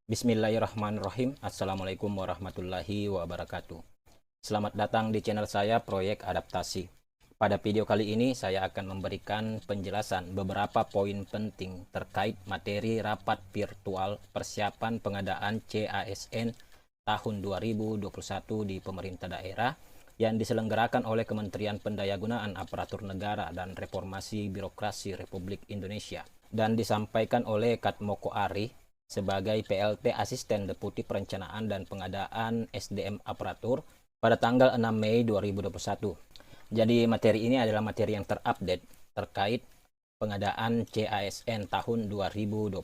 Bismillahirrahmanirrahim. Assalamualaikum warahmatullahi wabarakatuh. Selamat datang di channel saya Proyek Adaptasi. Pada video kali ini saya akan memberikan penjelasan beberapa poin penting terkait materi rapat virtual persiapan pengadaan CASN tahun 2021 di pemerintah daerah yang diselenggarakan oleh Kementerian Pendayagunaan Aparatur Negara dan Reformasi Birokrasi Republik Indonesia dan disampaikan oleh Katmoko Ari sebagai PLT Asisten Deputi Perencanaan dan Pengadaan SDM Aparatur pada tanggal 6 Mei 2021. Jadi materi ini adalah materi yang terupdate terkait pengadaan CASN tahun 2021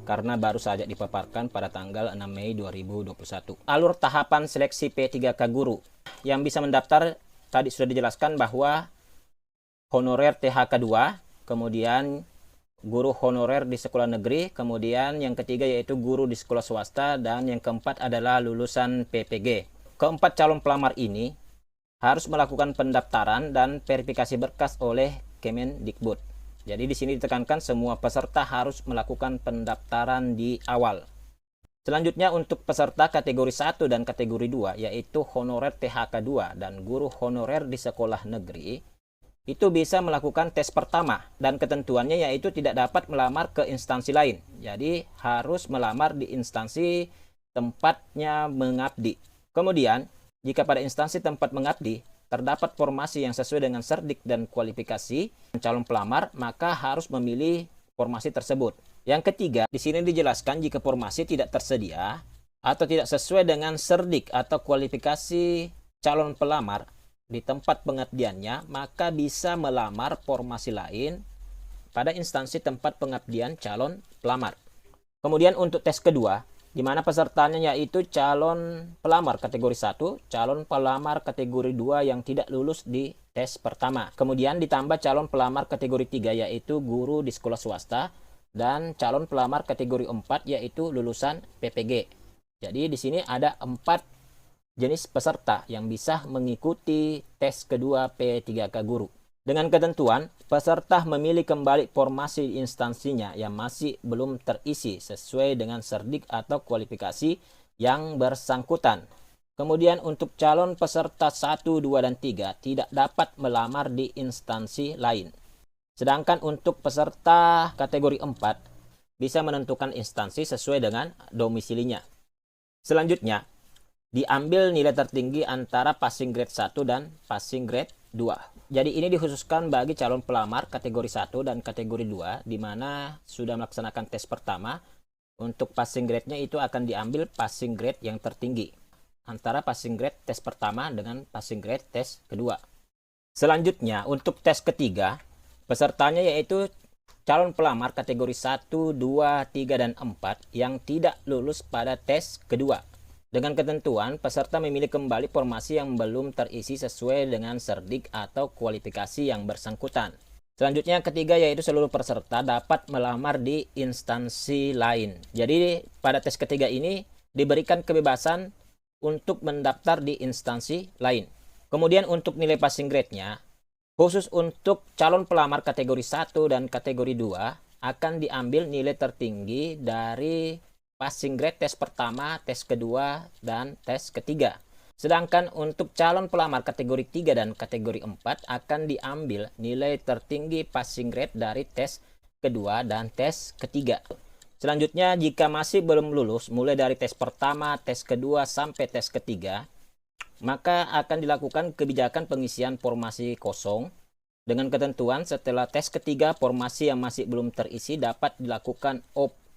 karena baru saja dipaparkan pada tanggal 6 Mei 2021. Alur tahapan seleksi P3K guru yang bisa mendaftar tadi sudah dijelaskan bahwa honorer THK 2, kemudian guru honorer di sekolah negeri, kemudian yang ketiga yaitu guru di sekolah swasta, dan yang keempat adalah lulusan PPG. Keempat calon pelamar ini harus melakukan pendaftaran dan verifikasi berkas oleh Kemendikbud. Jadi di sini ditekankan semua peserta harus melakukan pendaftaran di awal. Selanjutnya untuk peserta kategori 1 dan kategori 2 yaitu honorer THK 2 dan guru honorer di sekolah negeri itu bisa melakukan tes pertama dan ketentuannya yaitu tidak dapat melamar ke instansi lain. Jadi harus melamar di instansi tempatnya mengabdi. Kemudian jika pada instansi tempat mengabdi terdapat formasi yang sesuai dengan serdik dan kualifikasi calon pelamar, maka harus memilih formasi tersebut. Yang ketiga, di sini dijelaskan jika formasi tidak tersedia atau tidak sesuai dengan serdik atau kualifikasi calon pelamar di tempat pengabdiannya, maka bisa melamar formasi lain pada instansi tempat pengabdian calon pelamar. Kemudian untuk tes kedua, di mana pesertanya yaitu calon pelamar kategori 1, calon pelamar kategori 2 yang tidak lulus di tes pertama. Kemudian ditambah calon pelamar kategori 3 yaitu guru di sekolah swasta dan calon pelamar kategori 4 yaitu lulusan PPG. Jadi di sini ada 4 jenis peserta yang bisa mengikuti tes kedua P3K guru. Dengan ketentuan, peserta memilih kembali formasi instansinya yang masih belum terisi sesuai dengan serdik atau kualifikasi yang bersangkutan. Kemudian untuk calon peserta 1, 2, dan 3 tidak dapat melamar di instansi lain. Sedangkan untuk peserta kategori 4 bisa menentukan instansi sesuai dengan domisilinya. Selanjutnya, diambil nilai tertinggi antara passing grade 1 dan passing grade 2. Jadi ini dikhususkan bagi calon pelamar kategori 1 dan kategori 2 di mana sudah melaksanakan tes pertama. Untuk passing grade-nya itu akan diambil passing grade yang tertinggi antara passing grade tes pertama dengan passing grade tes kedua. Selanjutnya untuk tes ketiga, pesertanya yaitu calon pelamar kategori 1, 2, 3, dan 4 yang tidak lulus pada tes kedua. Dengan ketentuan, peserta memilih kembali formasi yang belum terisi sesuai dengan serdik atau kualifikasi yang bersangkutan. Selanjutnya ketiga yaitu seluruh peserta dapat melamar di instansi lain. Jadi pada tes ketiga ini diberikan kebebasan untuk mendaftar di instansi lain. Kemudian untuk nilai passing grade-nya, khusus untuk calon pelamar kategori 1 dan kategori 2 akan diambil nilai tertinggi dari passing grade tes pertama, tes kedua, dan tes ketiga. Sedangkan untuk calon pelamar kategori 3 dan kategori 4 akan diambil nilai tertinggi passing grade dari tes kedua dan tes ketiga. Selanjutnya jika masih belum lulus mulai dari tes pertama, tes kedua, sampai tes ketiga, maka akan dilakukan kebijakan pengisian formasi kosong dengan ketentuan setelah tes ketiga formasi yang masih belum terisi dapat dilakukan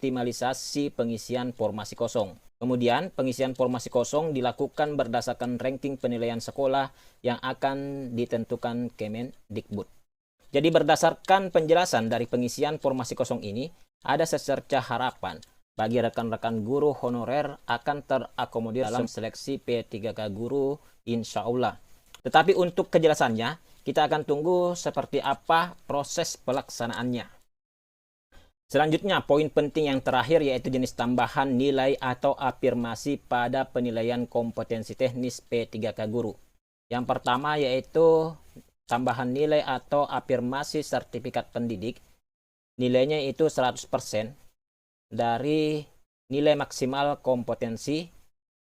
optimalisasi pengisian formasi kosong. Kemudian pengisian formasi kosong dilakukan berdasarkan ranking penilaian sekolah yang akan ditentukan Kemendikbud. Jadi berdasarkan penjelasan dari pengisian formasi kosong ini, ada secerca harapan bagi rekan-rekan guru honorer akan terakomodir dalam seleksi P3K guru insya Allah. Tetapi untuk kejelasannya, kita akan tunggu seperti apa proses pelaksanaannya. Selanjutnya, poin penting yang terakhir yaitu jenis tambahan nilai atau afirmasi pada penilaian kompetensi teknis P3K guru. Yang pertama yaitu tambahan nilai atau afirmasi sertifikat pendidik. Nilainya itu 100% dari nilai maksimal kompetensi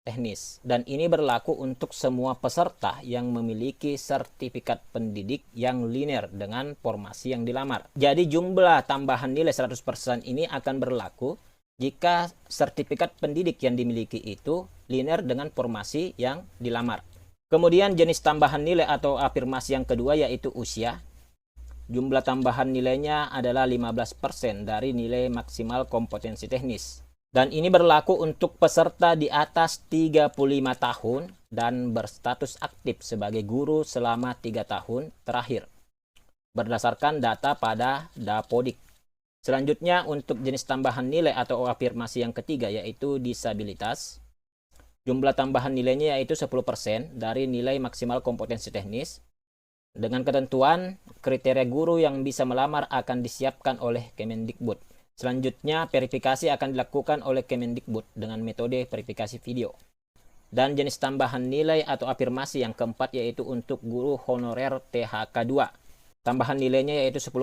teknis. Dan ini berlaku untuk semua peserta yang memiliki sertifikat pendidik yang linear dengan formasi yang dilamar. Jadi jumlah tambahan nilai 100% ini akan berlaku jika sertifikat pendidik yang dimiliki itu linear dengan formasi yang dilamar. Kemudian jenis tambahan nilai atau afirmasi yang kedua yaitu usia. Jumlah tambahan nilainya adalah 15% dari nilai maksimal kompetensi teknis. Dan ini berlaku untuk peserta di atas 35 tahun dan berstatus aktif sebagai guru selama 3 tahun terakhir, berdasarkan data pada Dapodik. Selanjutnya untuk jenis tambahan nilai atau afirmasi yang ketiga yaitu disabilitas. Jumlah tambahan nilainya yaitu 10% dari nilai maksimal kompetensi teknis. Dengan ketentuan, kriteria guru yang bisa melamar akan disiapkan oleh Kemendikbud. Selanjutnya, verifikasi akan dilakukan oleh Kemendikbud dengan metode verifikasi video. Dan jenis tambahan nilai atau afirmasi yang keempat yaitu untuk guru honorer THK 2. Tambahan nilainya yaitu 10%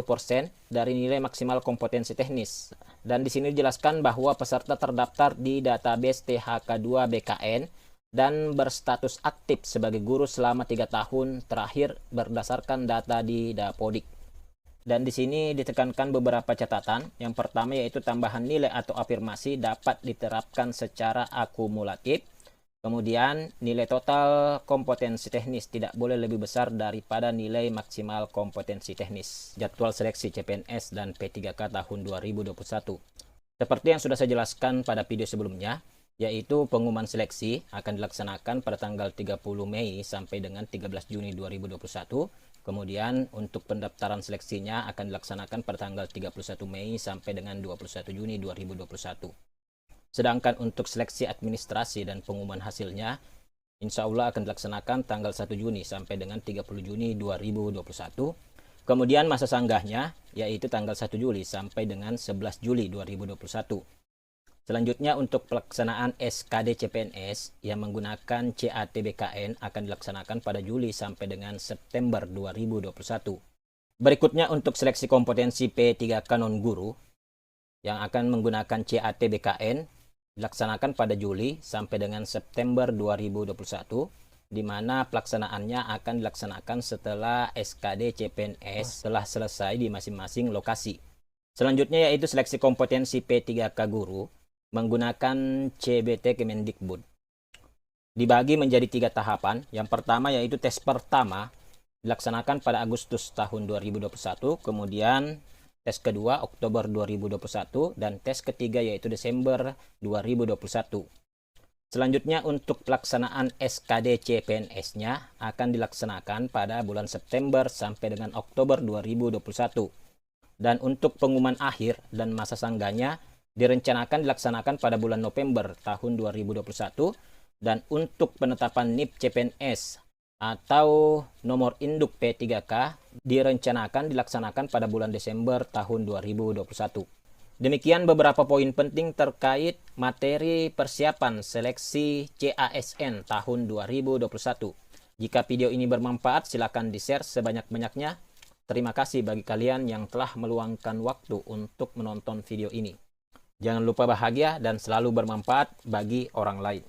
dari nilai maksimal kompetensi teknis. Dan di sini dijelaskan bahwa peserta terdaftar di database THK 2 BKN dan berstatus aktif sebagai guru selama 3 tahun terakhir berdasarkan data di Dapodik. Dan di sini ditekankan beberapa catatan. Yang pertama yaitu tambahan nilai atau afirmasi dapat diterapkan secara akumulatif. Kemudian nilai total kompetensi teknis tidak boleh lebih besar daripada nilai maksimal kompetensi teknis. Jadwal seleksi CPNS dan P3K tahun 2021. Seperti yang sudah saya jelaskan pada video sebelumnya, yaitu pengumuman seleksi akan dilaksanakan pada tanggal 30 Mei sampai dengan 13 Juni 2021. Kemudian untuk pendaftaran seleksinya akan dilaksanakan pada tanggal 31 Mei sampai dengan 21 Juni 2021. Sedangkan untuk seleksi administrasi dan pengumuman hasilnya, insya Allah akan dilaksanakan tanggal 1 Juni sampai dengan 30 Juni 2021. Kemudian masa sanggahnya yaitu tanggal 1 Juli sampai dengan 11 Juli 2021. Selanjutnya untuk pelaksanaan SKD CPNS yang menggunakan CAT BKN akan dilaksanakan pada Juli sampai dengan September 2021. Berikutnya untuk seleksi kompetensi P3K non-guru yang akan menggunakan CAT BKN dilaksanakan pada Juli sampai dengan September 2021, di mana pelaksanaannya akan dilaksanakan setelah SKD CPNS telah selesai di masing-masing lokasi. Selanjutnya yaitu seleksi kompetensi P3K guru menggunakan CBT Kemendikbud. Dibagi menjadi 3 tahapan. Yang pertama yaitu tes pertama dilaksanakan pada Agustus tahun 2021, kemudian tes kedua Oktober 2021, dan tes ketiga yaitu Desember 2021. Selanjutnya untuk pelaksanaan SKD CPNS-nya akan dilaksanakan pada bulan September sampai dengan Oktober 2021. Dan untuk pengumuman akhir dan masa sanggahnya direncanakan dilaksanakan pada bulan November tahun 2021, dan untuk penetapan NIP CPNS atau nomor induk P3K direncanakan dilaksanakan pada bulan Desember tahun 2021. Demikian beberapa poin penting terkait materi persiapan seleksi CASN tahun 2021. Jika video ini bermanfaat, silakan di-share sebanyak-banyaknya. Terima kasih bagi kalian yang telah meluangkan waktu untuk menonton video ini. Jangan lupa bahagia dan selalu bermanfaat bagi orang lain.